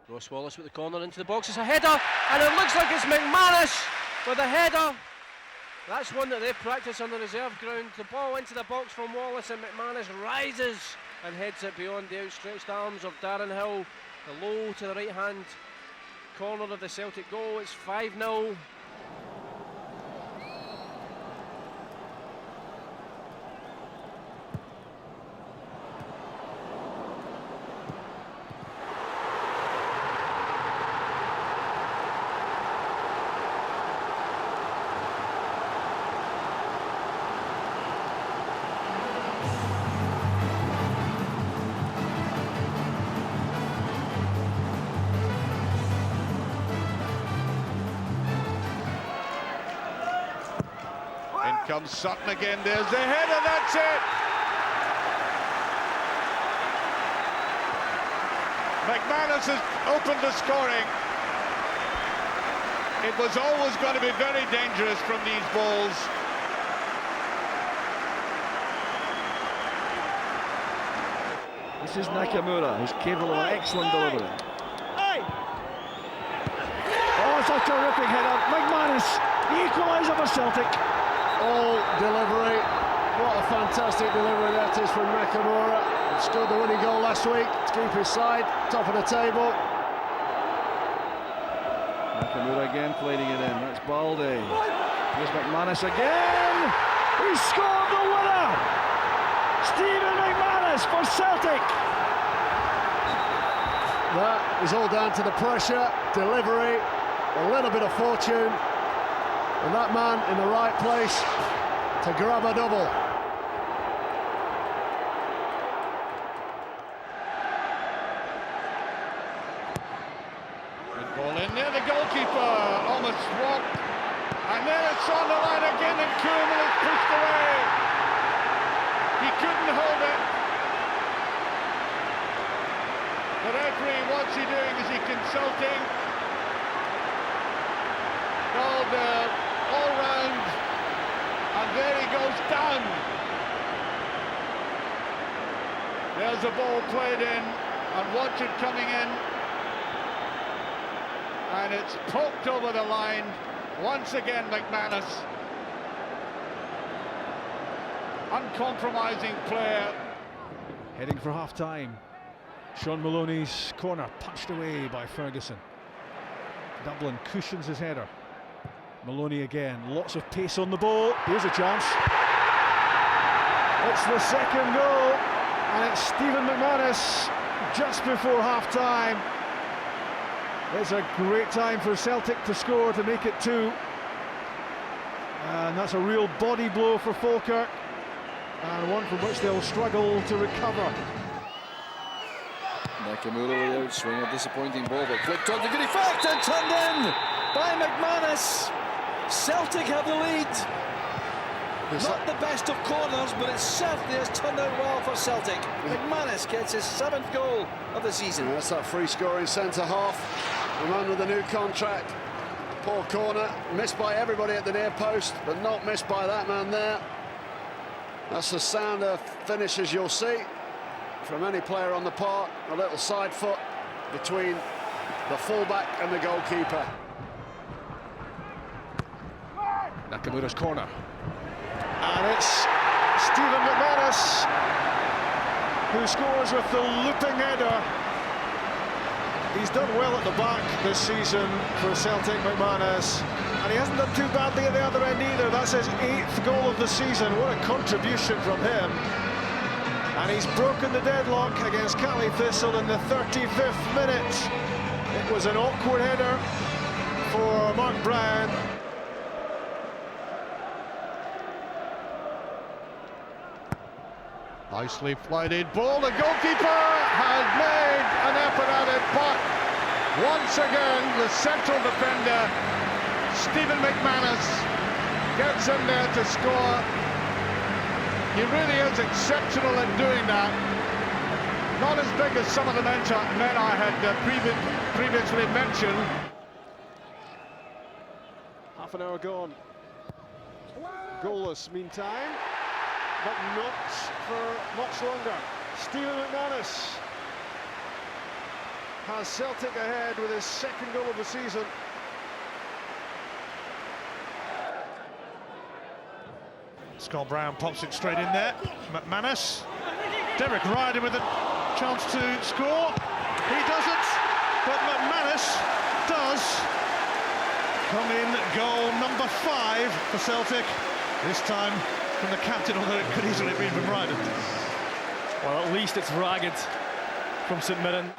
Ross Wallace with the corner into the box. It's a header, and it looks like it's McManus with a header. That's one that they've practiced on the reserve ground. The ball into the box from Wallace, and McManus rises and heads it beyond the outstretched arms of Darren Hill. The low to the right hand corner of the Celtic goal. It's 5-0. In comes Sutton again, there's the header, that's it! McManus has opened the scoring. It was always going to be very dangerous from these balls. This is Nakamura, who's capable of excellent delivery. Oh, it's a terrific header. McManus, the equaliser for Celtic. All delivery. What a fantastic delivery that is from Nakamura. He scored the winning goal last week to keep his side top of the table. Nakamura again plating it in. That's Baldy. Here's McManus again. He scored the winner. Stephen McManus for Celtic. That is all down to the pressure, delivery, a little bit of fortune, and that man in the right place to grab a double. Good ball in there, the goalkeeper almost swamped, and then it's on the line again, and Koeman is pushed away. He couldn't hold it. The referee, what's he doing? Is he consulting? Called all round, and there he goes down. There's a ball played in, and watch it coming in, and it's poked over the line. Once again, McManus, uncompromising player. Heading for half-time. Sean Maloney's corner punched away by Ferguson. Dublin cushions his header. Maloney again, lots of pace on the ball. Here's a chance. It's the second goal, and it's Stephen McManus just before half-time. It's a great time for Celtic to score to make it 2. And that's a real body blow for Falkirk, and one from which they'll struggle to recover. Nakamura with the outswing, a disappointing ball, but flicked on to good effect and turned in by McManus. Celtic have the lead. Not the best of corners, but it certainly has turned out well for Celtic. McManus gets his 7th goal of the season. And that's that free scoring centre half. The man with the new contract. Poor corner, missed by everybody at the near post, but not missed by that man there. That's the sound of finishes you'll see from any player on the park. A little side foot between the fullback and the goalkeeper. Nakamura's corner. And it's Stephen McManus who scores with the looping header. He's done well at the back this season for Celtic, McManus, and he hasn't done too badly at the other end either. That's his 8th goal of the season. What a contribution from him. And he's broken the deadlock against Cali Thistle in the 35th minute. It was an awkward header for Mark Brown. Nicely flighted ball, the goalkeeper has made an effort at it, but once again the central defender, Stephen McManus, gets in there to score. He really is exceptional at doing that. Not as big as some of the men I had previously mentioned. Half an hour gone. Goalless meantime, but not for much longer. Stephen McManus has Celtic ahead with his second goal of the season. Scott Brown pops it straight in there. McManus. Derek Ryder with a chance to score. He doesn't, but McManus does. Come in, goal number 5 for Celtic. This time from the captain, although it could easily have been from Ryder. Well, at least it's ragged from St Mirren.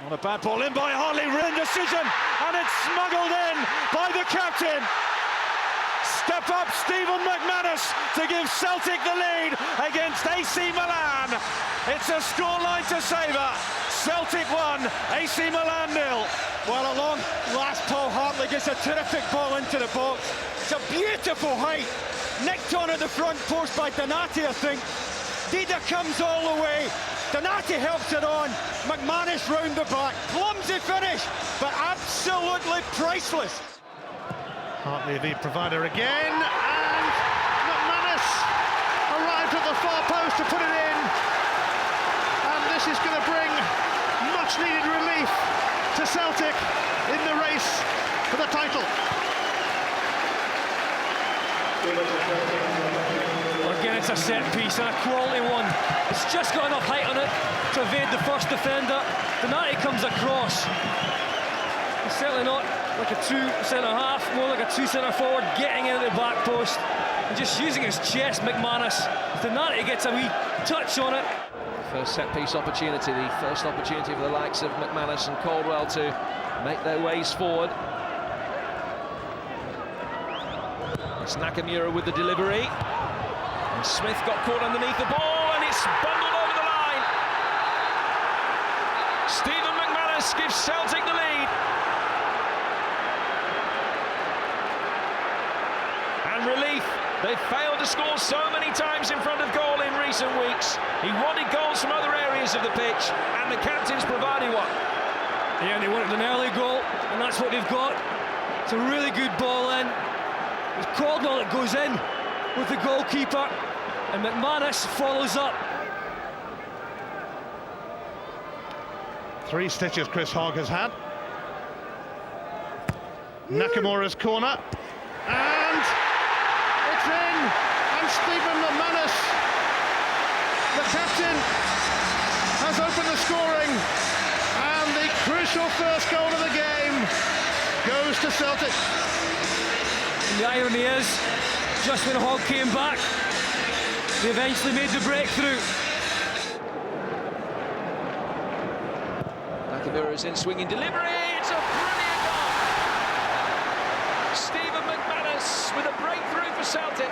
On a bad ball in by Hartley, written decision, and it's smuggled in by the captain. Step up Stephen McManus to give Celtic the lead against AC Milan. It's a scoreline to savour. Celtic 1, AC Milan 0. Well, at long last, Paul Hartley gets a terrific ball into the box. It's a beautiful height. Nicked on at the front post by Donati, I think. Dida comes all the way. Donati helps it on. McManus round the back. Clumsy finish, but absolutely priceless. Hartley the provider again, and McManus arrived at the far post to put it in. And this is going to bring much needed relief to Celtic in the race for the title. Again, it's a set piece and a quality one. It's just got enough height on it to evade the first defender. Donati comes across. It's certainly not like a true centre-half, more like a true centre-forward, getting into the back post and just using his chest. McManus. Donati gets a wee touch on it. First set-piece opportunity, the first opportunity for the likes of McManus and Caldwell to make their ways forward. It's Nakamura with the delivery. And Smith got caught underneath the ball, and it's bundled over the line. Stephen McManus gives Celtic the lead. And relief. They've failed to score so many times in front of goal in recent weeks. He wanted goals from other areas of the pitch, and the captain's provided one. Yeah, and they wanted an early goal, and that's what they've got. It's a really good ball in. It's Caldwell that goes in with the goalkeeper, and McManus follows up. 3 stitches Chris Hogg has had. Nakamura's corner, and it's in, and Stephen McManus, the captain, has opened the scoring, and the crucial first goal of the game goes to Celtic. And the irony is, just when Hogg came back, they eventually made the breakthrough. Nakamura's in swinging delivery. It's a brilliant goal. Stephen McManus with a breakthrough for Celtic.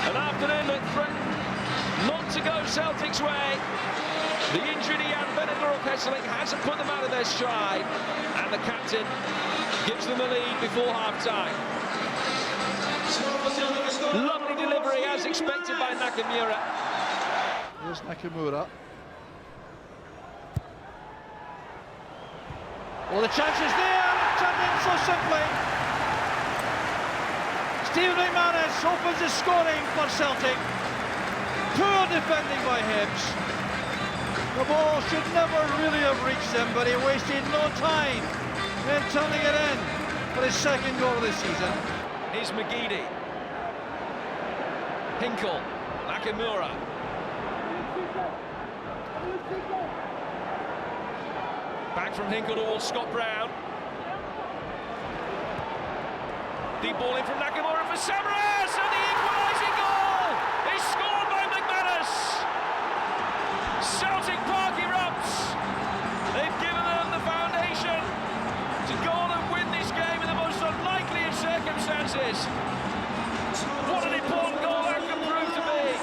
An afternoon that threatened not to go Celtic's way. The injury to Jan Vennegoor-Kesseling hasn't put them out of their stride, and the captain gives them the lead before half-time. Lovely delivery, as expected by Nakamura. Here's Nakamura. Well, the chance is there, turned in so simply. Stephen McManus opens the scoring for Celtic. Poor defending by Hibs. The ball should never really have reached him, but he wasted no time in turning it in for his second goal of the season. Here's McGeady. Hinkle. Nakamura. Back from Hinkle towards Scott Brown. Deep ball in from Nakamura for Samaras, and the equalising goal is scored by McManus. Celtic Park erupts. They've given them the foundation to go on and win this game in the most unlikely of circumstances. What an important goal that can prove to be.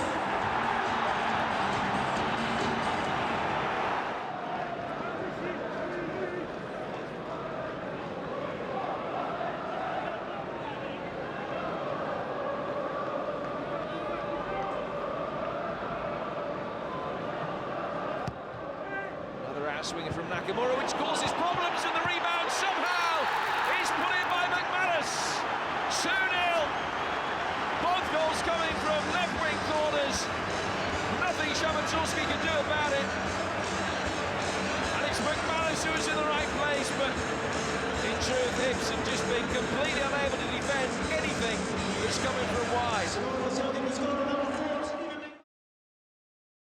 Swinger from Nakamura, which causes problems, and the rebound somehow is put in by McManus. 2-0. Both goals coming from left wing corners. Nothing Shamatulski can do about it. And it's McManus who is in the right place, but in truth, Hibs have just been completely unable to defend anything.